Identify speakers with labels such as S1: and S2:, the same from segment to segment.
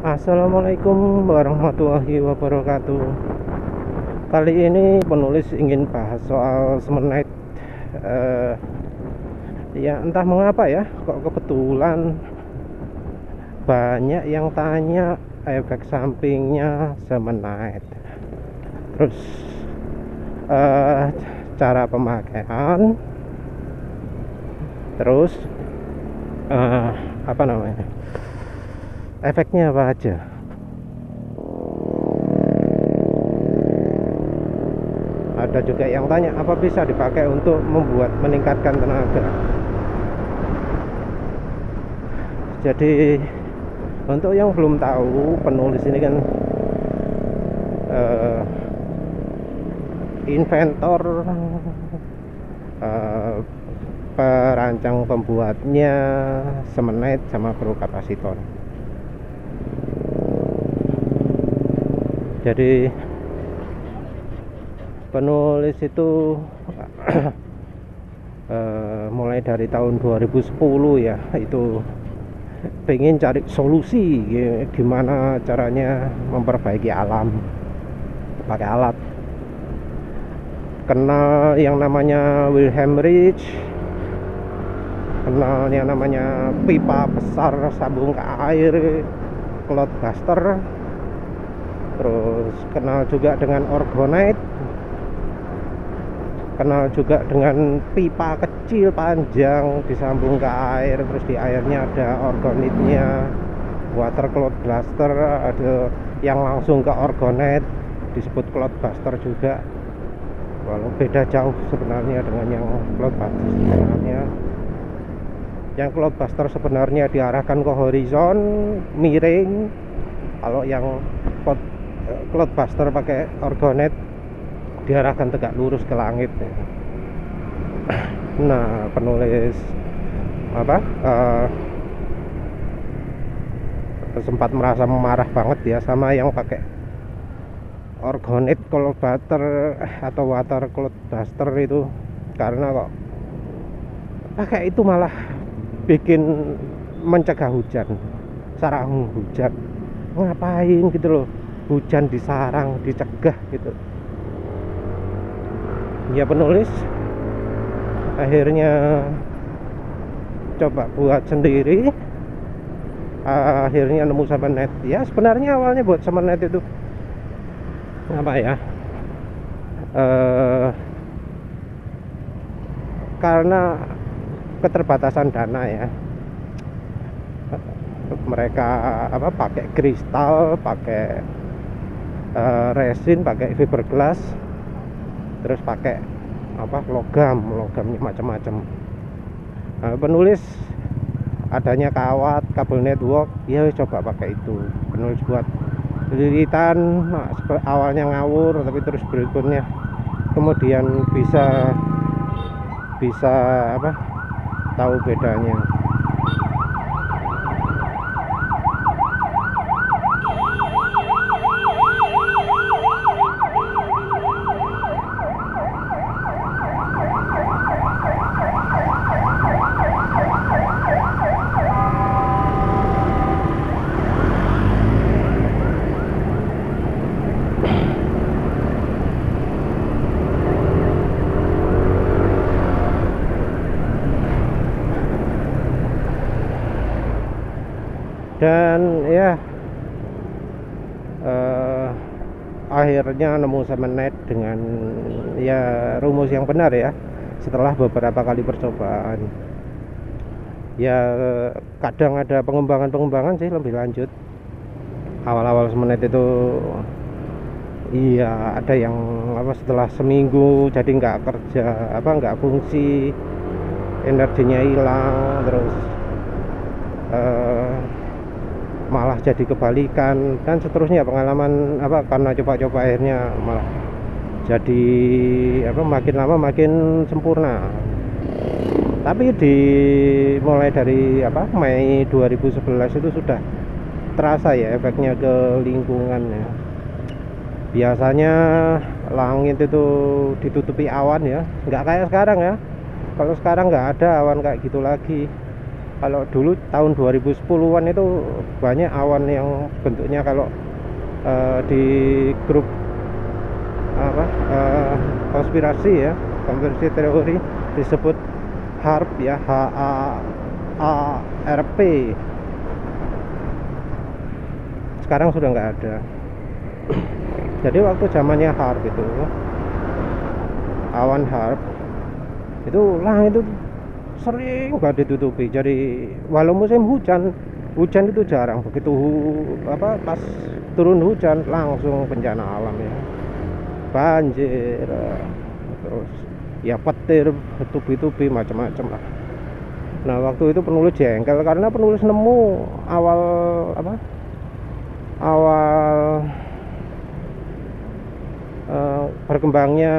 S1: Assalamualaikum warahmatullahi wabarakatuh. Kali ini penulis ingin bahas soal Semenite. Ya entah mengapa ya, kok kebetulan banyak yang tanya efek sampingnya Semenite. Terus cara pemakaian. Terus apa namanya? Efeknya apa aja. Ada juga yang tanya apa bisa dipakai untuk meningkatkan tenaga. Jadi untuk yang belum tahu, penulis ini kan inventor, perancang pembuatnya Semenite sama prokapasitor. Jadi penulis itu mulai dari tahun 2010 ya, itu pengen cari solusi gimana caranya memperbaiki alam pakai alat. Kenal yang namanya Wilhelm Reich, kenal yang namanya pipa besar sambung ke air, Cloudbuster. Terus kenal juga dengan orgonite, kenal juga dengan pipa kecil panjang disambung ke air, terus di airnya ada orgonitnya, water Cloudbuster. Ada yang langsung ke orgonite disebut Cloudbuster juga, walau beda jauh sebenarnya dengan yang Cloudbuster sebenarnya. Yang Cloudbuster sebenarnya diarahkan ke horizon miring, kalau yang Cloudbuster pakai orgonite diarahkan tegak lurus ke langit. Nah, penulis sempat merasa marah banget ya sama yang pakai orgonite Cloudbuster atau water Cloudbuster itu, karena kok pakai itu malah bikin mencegah hujan, sarang hujan. Ngapain gitu loh, hujan disarang, dicegah gitu. Ya penulis akhirnya coba buat sendiri, akhirnya nemu Semenite. Ya sebenarnya awalnya buat Semenite itu apa ya, karena keterbatasan dana ya. Mereka pakai kristal, pakai resin, pakai fiberglass, terus pakai logamnya macam-macam. Penulis adanya kawat, kabel network, ya coba pakai itu. Penulis buat lilitan, awalnya ngawur, tapi terus berikutnya kemudian bisa tahu bedanya. Dan ya akhirnya nemu Semenite dengan ya rumus yang benar ya, setelah beberapa kali percobaan. Ya kadang ada pengembangan sih lebih lanjut. Awal-awal Semenite itu iya ada yang setelah seminggu jadi nggak kerja, nggak fungsi, energinya hilang, terus malah jadi kebalikan dan seterusnya. Pengalaman karena coba-coba akhirnya malah jadi makin lama makin sempurna. Tapi mulai dari Mei 2011 itu sudah terasa ya efeknya ke lingkungan ya. Biasanya langit itu ditutupi awan ya, nggak kayak sekarang ya. Kalau sekarang nggak ada awan kayak gitu lagi, Kalau dulu tahun 2010-an itu banyak awan yang bentuknya kalau di grup apa konspirasi ya, konspirasi teori disebut HARP ya, HAARP. Sekarang sudah nggak ada. Jadi waktu zamannya HARP itu, awan HARP itu langit itu sering nggak ditutupi. Jadi walau musim hujan itu jarang. Begitu pas turun hujan langsung bencana alam ya, banjir, terus ya petir, tubi-tubi, macam-macam lah. Nah waktu itu penulis jengkel karena penulis nemu awal berkembangnya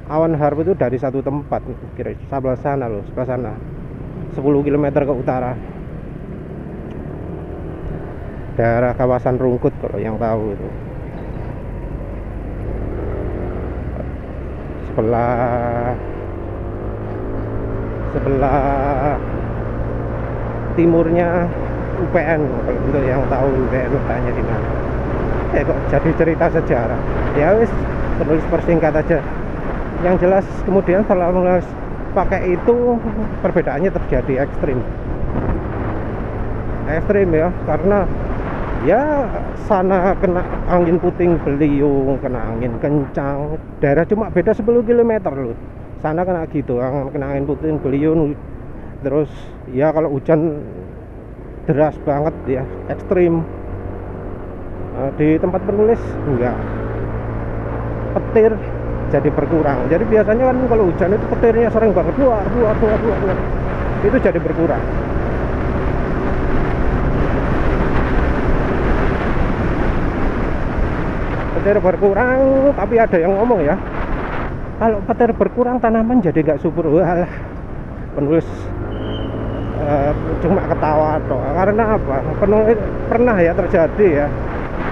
S1: awan HARP itu dari satu tempat, kira sebelah sana 10 km ke utara, daerah kawasan Rungkut kalau yang tahu itu, sebelah timurnya UPN. Kalau untuk yang tahu UPN tanya di mana. Kok jadi cerita sejarah ya, wis penulis persingkat aja. Yang jelas kemudian setelah menulis pakai itu perbedaannya terjadi ekstrim ya, karena ya sana kena angin puting beliung, kena angin kencang, daerah cuma beda 10 km loh. Sana kena gitu, kena angin puting beliung. Terus ya kalau hujan deras banget ya, ekstrim. Di tempat penulis enggak, petir jadi berkurang. Jadi biasanya kan kalau hujan itu petirnya sering banget, dua, itu jadi berkurang. Petir berkurang, tapi ada yang ngomong ya, kalau petir berkurang tanaman jadi nggak subur. Walah, penulis cuma ketawa doang. Karena apa? Penulis pernah ya terjadi ya,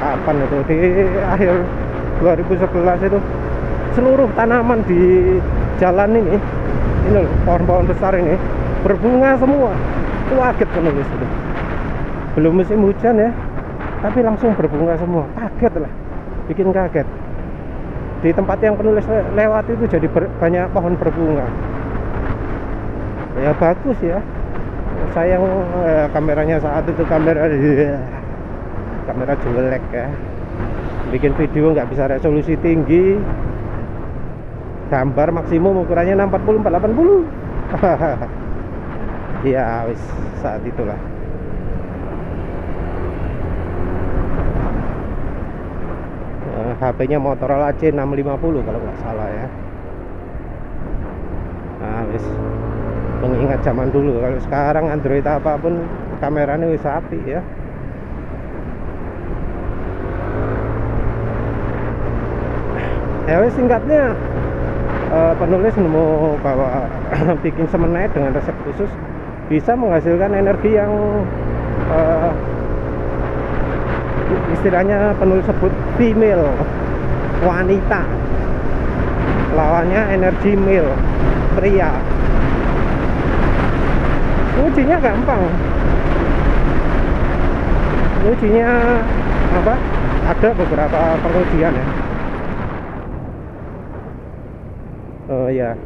S1: kapan itu, di akhir 2011 itu, seluruh tanaman di jalan ini loh, pohon-pohon besar ini berbunga semua. Kaget penulis itu, belum musim hujan ya, tapi langsung berbunga semua. Kaget lah, bikin kaget. Di tempat yang penulis lewat itu jadi banyak pohon berbunga. Ya bagus ya. Sayang kameranya saat itu kamera jelek ya. Bikin video nggak bisa resolusi tinggi. Gambar maksimum ukurannya 640 480. Ya wis saat itulah. HP-nya Motorola C650 kalau nggak salah ya. Nah wis, mengingat zaman dulu. Kalau sekarang Android apapun kameranya wis api ya. Ya wis, singkatnya penulis nemu bahwa bikin semenit dengan resep khusus bisa menghasilkan energi yang istilahnya penulis sebut female, wanita. Lawannya energi male, pria. Ujinya gampang. Ujinya apa? Ada beberapa pengujian ya. Oh ya,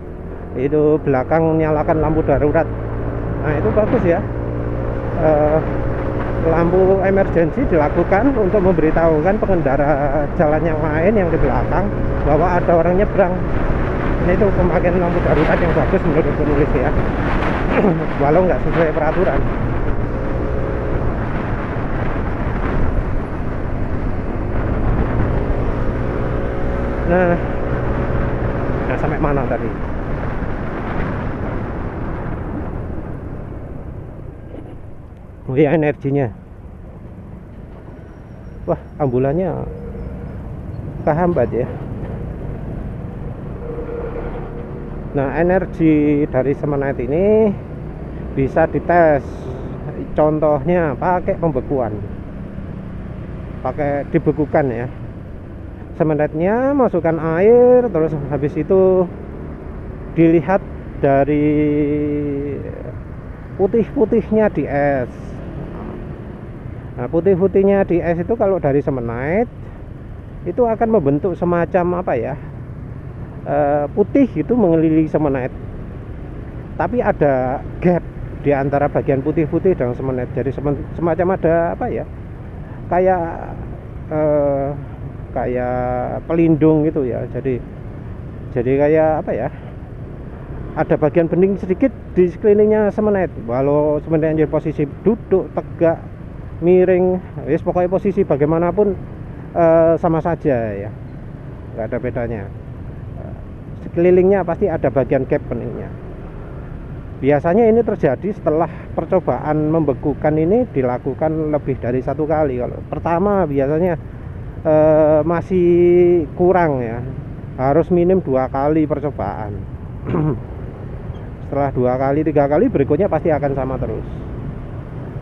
S1: itu belakang nyalakan lampu darurat. Nah itu bagus ya. Lampu emergensi dilakukan untuk memberitahukan pengendara jalan yang lain yang di belakang bahwa ada orang nyebrang. Ini itu pemakaian lampu darurat yang bagus menurut penulis ya. Walau nggak sesuai peraturan. Nah sampai mana tadi? Oh ya, energinya. Wah, ambulannya kehambat ya. Nah, energi dari semenit ini bisa dites. Contohnya pakai pembekuan. Pakai dibekukan ya. Semenitnya masukkan air, terus habis itu dilihat dari putih-putihnya di es. Nah, putih-putihnya di es itu kalau dari Semenite itu akan membentuk semacam apa ya, putih itu mengelilingi Semenite, tapi ada gap di antara bagian putih-putih dan Semenite. Jadi semacam ada apa ya, kayak kayak pelindung gitu ya. Jadi kayak apa ya, ada bagian bening sedikit di sekelilingnya Semenite. Walau Semenite posisi duduk, tegak, miring, wis pokoknya posisi bagaimanapun sama saja ya, nggak ada bedanya. Sekelilingnya pasti ada bagian gap beningnya. Biasanya ini terjadi setelah percobaan membekukan ini dilakukan lebih dari 1 kali. Kalau pertama biasanya masih kurang ya, harus minim 2 kali percobaan. Setelah 2 kali 3 kali berikutnya pasti akan sama terus.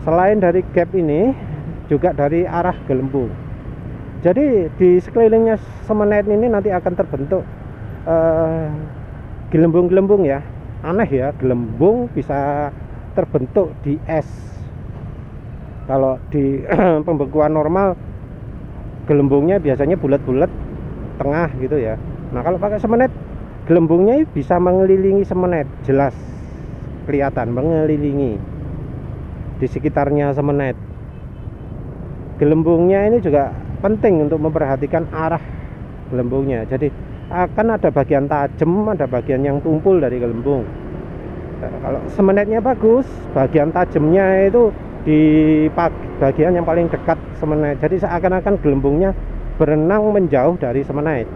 S1: Selain dari gap ini juga dari arah gelembung. Jadi di sekelilingnya Semenite ini nanti akan terbentuk gelembung-gelembung ya. Aneh ya, gelembung bisa terbentuk di es. Kalau di pembekuan normal gelembungnya biasanya bulat-bulat tengah gitu ya. Nah kalau pakai Semenite, gelembungnya bisa mengelilingi Semenite, jelas kelihatan mengelilingi di sekitarnya Semenite. Gelembungnya ini juga penting untuk memperhatikan arah gelembungnya. Jadi akan ada bagian tajam, ada bagian yang tumpul dari gelembung. Nah, kalau Semenite-nya bagus, bagian tajamnya itu di bagian yang paling dekat Semenite. Jadi seakan-akan gelembungnya berenang menjauh dari Semenite.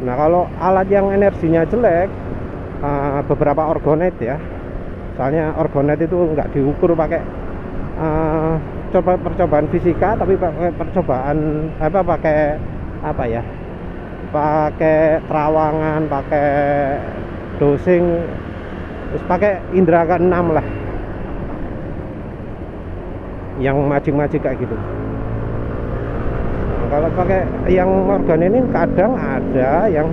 S1: Nah kalau alat yang energinya jelek, beberapa orgonite ya, soalnya orgonite itu nggak diukur pakai percobaan fisika, tapi pakai percobaan pakai apa ya, pakai terawangan, pakai dosing, terus pakai indera ke-6 lah, yang majik-majik kayak gitu. Nah, kalau pakai yang organ ini kadang ada yang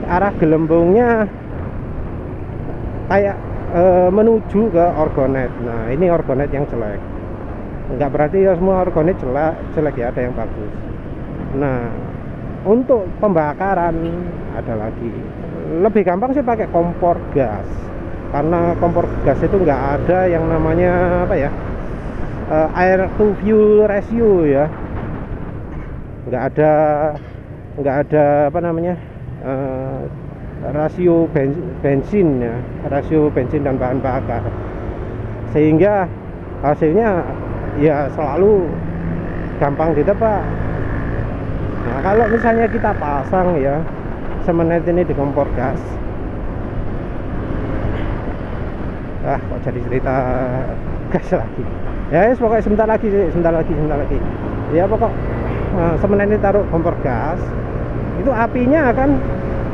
S1: arah gelembungnya kayak menuju ke orgonite. Nah ini orgonite yang jelek. Enggak berarti ya semua orgonite jelek ya, ada yang bagus. Nah untuk pembakaran ada lagi, lebih gampang sih pakai kompor gas, karena kompor gas itu nggak ada yang namanya apa ya, air to fuel ratio ya, nggak ada apa namanya, rasio bensin ya, rasio bensin dan bahan bakar, sehingga hasilnya ya selalu gampang ditebak. Nah kalau misalnya kita pasang ya Semenite ini di kompor gas, kok jadi cerita gas lagi ya, pokoknya sebentar lagi ya, pokok Semenite ini taruh kompor gas, itu apinya akan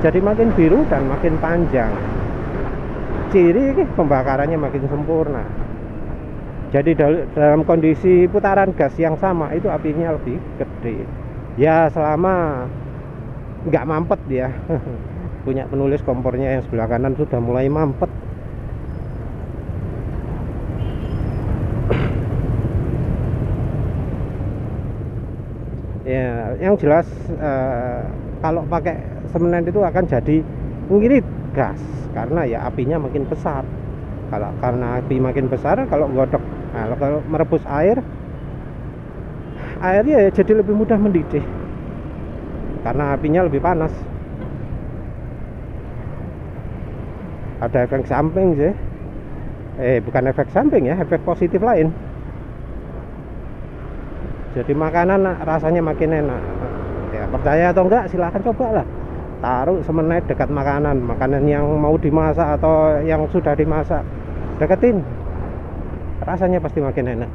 S1: jadi makin biru dan makin panjang, ciri pembakarannya makin sempurna. Jadi dalam kondisi putaran gas yang sama itu apinya lebih gede ya, selama nggak mampet ya. Punya penulis kompornya yang sebelah kanan sudah mulai mampet. Ya yang jelas kalau pakai Semenite itu akan jadi ngirit gas, karena ya apinya makin besar. Karena api makin besar, kalau godok, kalau merebus airnya ya jadi lebih mudah mendidih karena apinya lebih panas. Ada efek samping sih, bukan efek samping ya, efek positif lain. Jadi makanan rasanya makin enak ya, percaya atau enggak silahkan coba lah. Taruh Semenite dekat makanan yang mau dimasak atau yang sudah dimasak, deketin, rasanya pasti makin enak.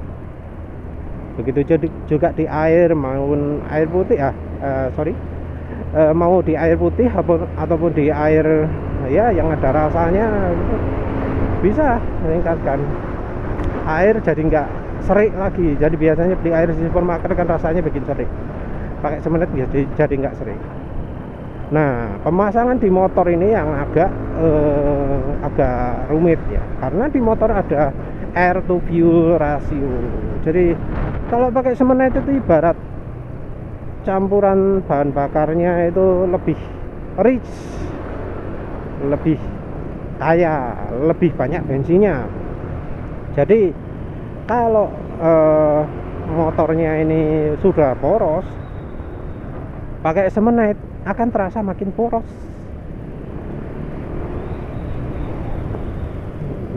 S1: Begitu juga di air, maupun air putih mau di air putih ataupun di air ya yang ada rasanya, bisa meningkatkan air jadi nggak serik lagi. Jadi biasanya di air di supermarket kan rasanya bikin serik, pakai Semenite jadi nggak serik. Nah, pemasangan di motor ini yang agak rumit ya, karena di motor ada air to fuel ratio. Jadi kalau pakai Semenite itu ibarat campuran bahan bakarnya itu lebih rich, lebih kaya, lebih banyak bensinnya. Jadi kalau motornya ini sudah poros, pakai Semenite akan terasa makin poros.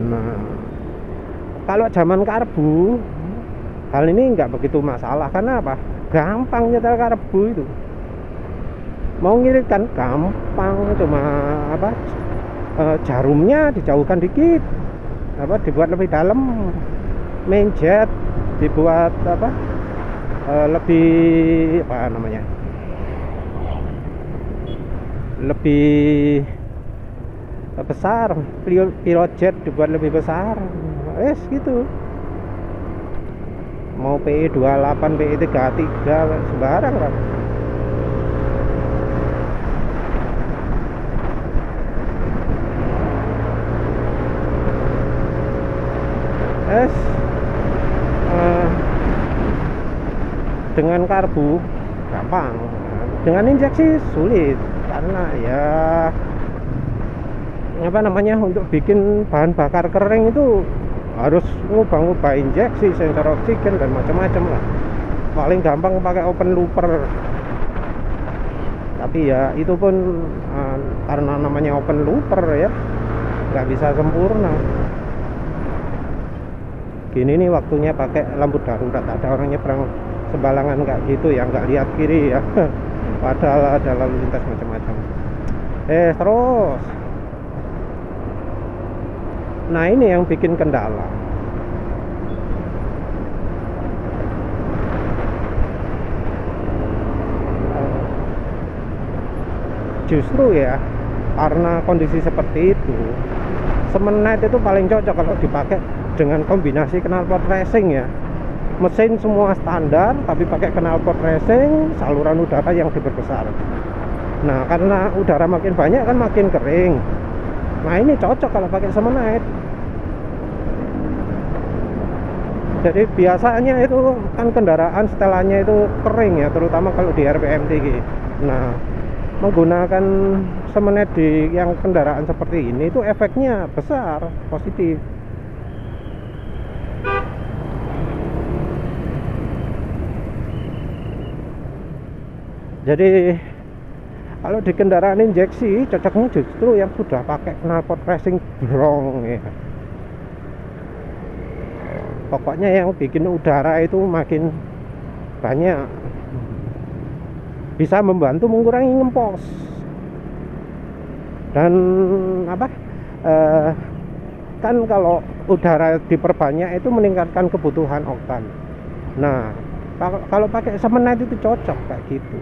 S1: Nah, kalau zaman karbu, hal ini nggak begitu masalah. Karena apa? Gampang nyetel karbu itu. Mau ngirit kan gampang, cuma apa? Jarumnya dijauhkan dikit, apa? Dibuat lebih dalam, main jet dibuat apa? Lebih apa namanya? Lebih besar, pilot jet dibuat lebih besar, gitu. Mau PE 28, PE 33 sembarang kan. Dengan karbu gampang, dengan injeksi sulit. Karena ya apa namanya, untuk bikin bahan bakar kering itu harus ngubah-ngubah injeksi, sensor oksigen dan macam-macam lah. Paling gampang pakai open looper, tapi ya itu pun karena namanya open looper ya nggak bisa sempurna. Gini nih waktunya pakai lampu darurat, ada orang nyebrang sembalangan nggak gitu ya, nggak lihat kiri ya. Padahal ada lalu lintas macam-macam. Terus nah ini yang bikin kendala. Justru ya, karena kondisi seperti itu, Semenite itu paling cocok kalau dipakai dengan kombinasi knalpot racing ya. Mesin semua standar, tapi pakai knalpot racing, saluran udara yang diperbesar. Nah, karena udara makin banyak kan makin kering. Nah, ini cocok kalau pakai Semenite. Jadi biasanya itu kan kendaraan setelannya itu kering ya, terutama kalau di RPM tinggi. Nah, menggunakan Semenite di yang kendaraan seperti ini itu efeknya besar, positif. Jadi kalau di kendaraan injeksi cocoknya justru yang sudah pakai knalpot racing brong ya. Pokoknya yang bikin udara itu makin banyak, bisa membantu mengurangi ngempos. Dan apa? Kan kalau udara diperbanyak itu meningkatkan kebutuhan oktan. Nah, kalau pakai Semenite itu cocok kayak gitu.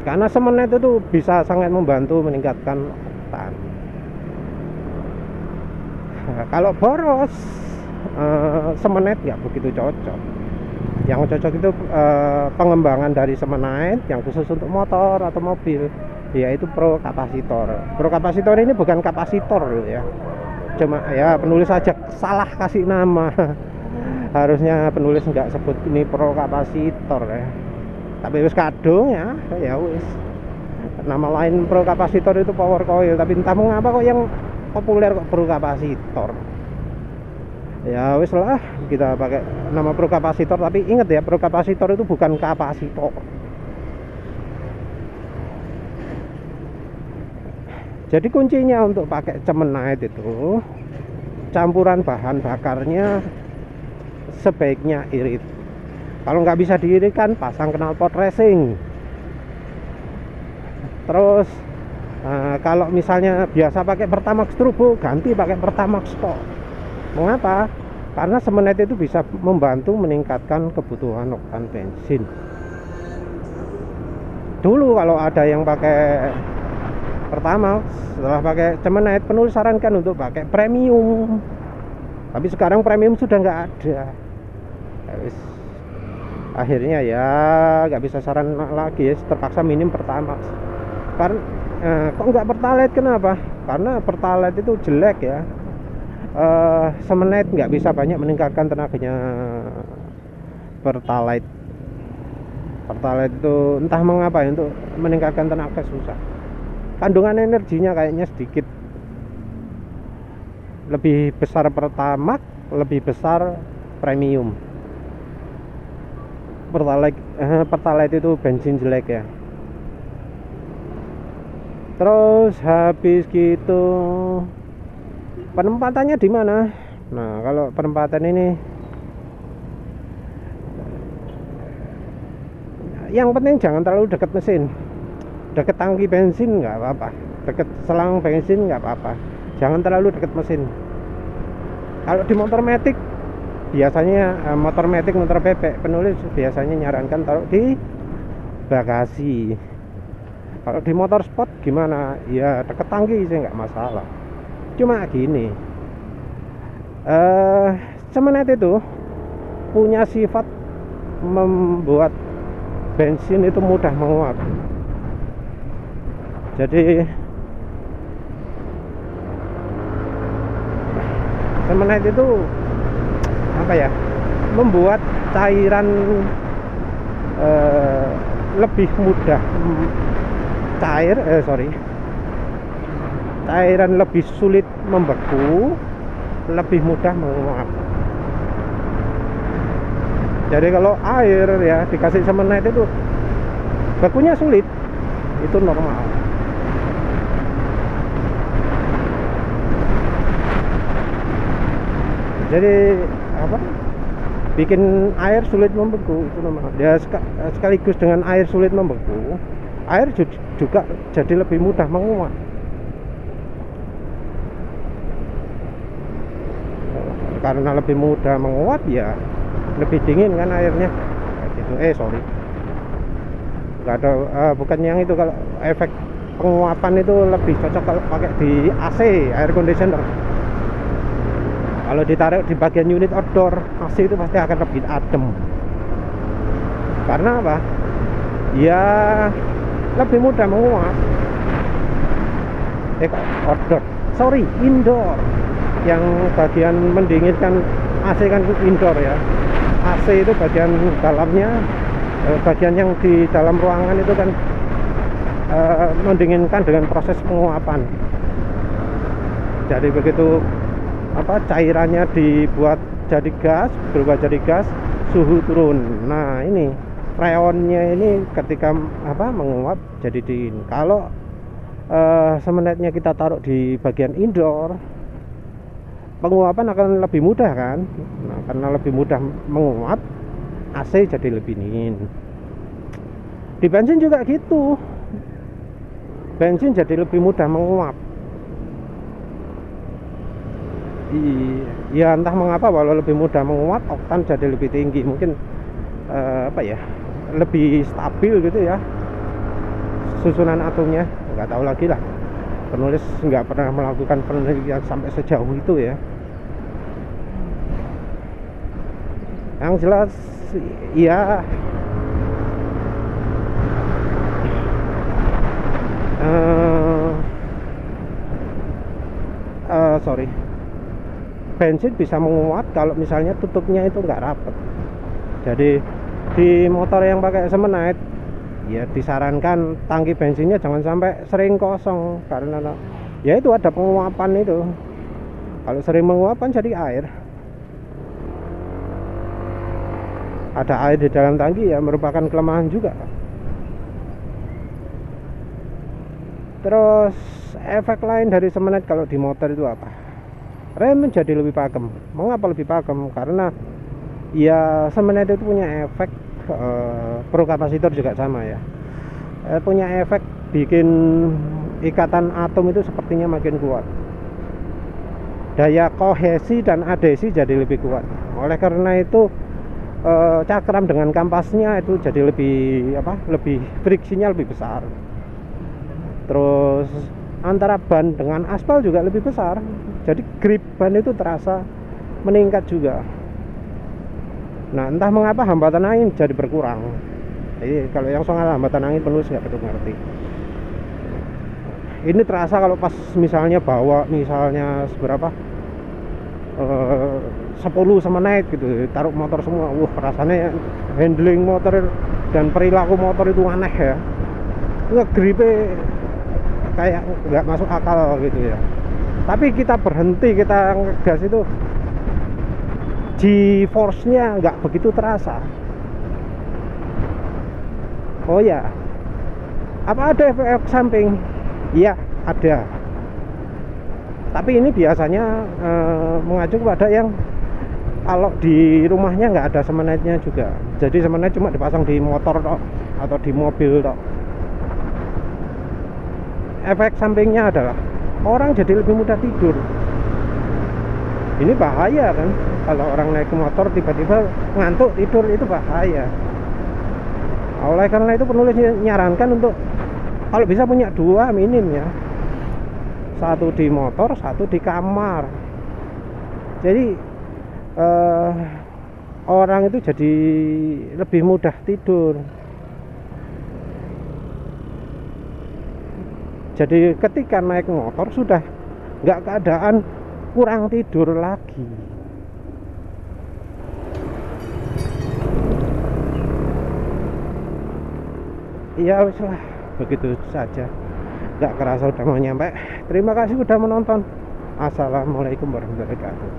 S1: Karena Semenite itu bisa sangat membantu meningkatkan oktan. Nah, kalau boros, Semenite nggak begitu cocok. Yang cocok itu pengembangan dari Semenite yang khusus untuk motor atau mobil, yaitu pro kapasitor. Pro kapasitor ini bukan kapasitor ya, cuma ya penulis aja salah kasih nama. Harusnya penulis nggak sebut ini pro kapasitor ya, tapi wis kadung ya wis. Nama lain pro kapasitor itu power coil, tapi entah mengapa kok yang populer kok pro kapasitor. Ya wis lah, kita pakai nama pro kapasitor, tapi ingat ya, pro kapasitor itu bukan kapasitor. Jadi kuncinya untuk pakai Semenite itu, campuran bahan bakarnya sebaiknya irit. Kalau nggak bisa diiritkan, pasang knalpot racing. Terus kalau misalnya biasa pakai Pertamax turbo, ganti pakai Pertamax stock. Mengapa? Karena Semenite itu bisa membantu meningkatkan kebutuhan oktan bensin. Dulu kalau ada yang pakai Pertamax, setelah pakai Semenite, penulis sarankan untuk pakai premium. Tapi sekarang premium sudah nggak ada. Akhirnya ya nggak bisa saran lagi ya, terpaksa minim Pertamax. Karena kok nggak Pertalite, kenapa? Karena Pertalite itu jelek ya. Semenit nggak bisa banyak meningkatkan tenaganya. Pertalite itu entah mengapa ya, untuk meningkatkan tenaga susah. Kandungan energinya kayaknya sedikit. Lebih besar Pertamax, lebih besar premium. Pertalite itu bensin jelek ya. Terus habis gitu penempatannya di mana? Nah, kalau penempatan ini yang penting jangan terlalu dekat mesin. Dekat tangki bensin nggak apa-apa, dekat selang bensin nggak apa-apa, jangan terlalu dekat mesin. Kalau di motor matic biasanya, motor bebek, penulis biasanya nyarankan taruh di bagasi. Kalau di motor sport gimana? Ya dekat tangki sih nggak masalah. Cuma gini, semenet itu punya sifat membuat bensin itu mudah menguap. Jadi semenet itu apa ya, membuat cairan lebih mudah cairan lebih sulit membeku, lebih mudah menguap. Jadi kalau air ya dikasih semenet itu bekunya sulit, itu normal. Jadi apa, bikin air sulit membeku itu normal. Ya sekaligus dengan air sulit membeku, air juga jadi lebih mudah menguap. Karena lebih mudah menguap ya lebih dingin kan airnya gitu. Nggak ada, bukan yang itu. Kalau efek penguapan itu lebih cocok kalau pakai di AC, air conditioner. Kalau ditaruh di bagian unit outdoor, AC itu pasti akan lebih adem. Karena apa? Ya lebih mudah menguap. Indoor. Yang bagian mendinginkan AC kan indoor ya. AC itu bagian dalamnya, bagian yang di dalam ruangan itu kan mendinginkan dengan proses penguapan. Jadi begitu cairannya dibuat jadi gas, berubah jadi gas, suhu turun. Nah, ini freonnya ini ketika menguap jadi dingin. Kalau semenitnya kita taruh di bagian indoor, penguapan akan lebih mudah kan. Nah, karena lebih mudah menguap, AC jadi lebih dingin. Di bensin juga gitu, bensin jadi lebih mudah menguap. Ya entah mengapa, walau lebih mudah menguap, oktan jadi lebih tinggi. Mungkin lebih stabil gitu ya susunan atomnya. Nggak tahu lagi lah, penulis nggak pernah melakukan penelitian sampai sejauh itu ya. Yang jelas ya bensin bisa menguap kalau misalnya tutupnya itu nggak rapat. Jadi di motor yang pakai semenit ya disarankan tangki bensinnya jangan sampai sering kosong, karena ya itu ada penguapan itu. Kalau sering menguap kan jadi air, ada air di dalam tangki ya, merupakan kelemahan juga. Terus efek lain dari semenit kalau di motor itu apa? Rem menjadi lebih pakem. Mengapa lebih pakem? Karena ya semenit itu punya efek, pro kapasitor juga sama ya, punya efek bikin ikatan atom itu sepertinya makin kuat. Daya kohesi dan adhesi jadi lebih kuat. Oleh karena itu cakram dengan kampasnya itu jadi lebih friksinya lebih besar. Terus antara ban dengan aspal juga lebih besar. Jadi grip ban itu terasa meningkat juga. Nah, entah mengapa hambatan angin jadi berkurang. Jadi kalau yang soal hambatan angin penulis nggak betul ngerti. Ini terasa kalau pas misalnya bawa misalnya seberapa 10 sama naik gitu, taruh motor semua, rasanya handling motor dan perilaku motor itu aneh ya, ngegripe kayak nggak masuk akal gitu ya. Tapi kita berhenti, kita ngegas itu G-force-nya nggak begitu terasa. Oh ya, apa ada efek samping? Iya, ada. Tapi ini biasanya mengacu pada yang kalau di rumahnya nggak ada semenitnya juga. Jadi semenit cuma dipasang di motor tok atau di mobil tok. Efek sampingnya adalah orang jadi lebih mudah tidur. Ini bahaya kan, kalau orang naik motor tiba-tiba ngantuk tidur, itu bahaya. Oleh karena itu penulis nyarankan untuk kalau bisa punya 2 minim ya, 1 di motor, 1 di kamar. Jadi orang itu jadi lebih mudah tidur. Jadi ketika naik motor sudah nggak keadaan kurang tidur lagi. Ya wis lah, begitu saja. Nggak kerasa udah mau nyampe. Terima kasih sudah menonton. Assalamualaikum warahmatullahi wabarakatuh.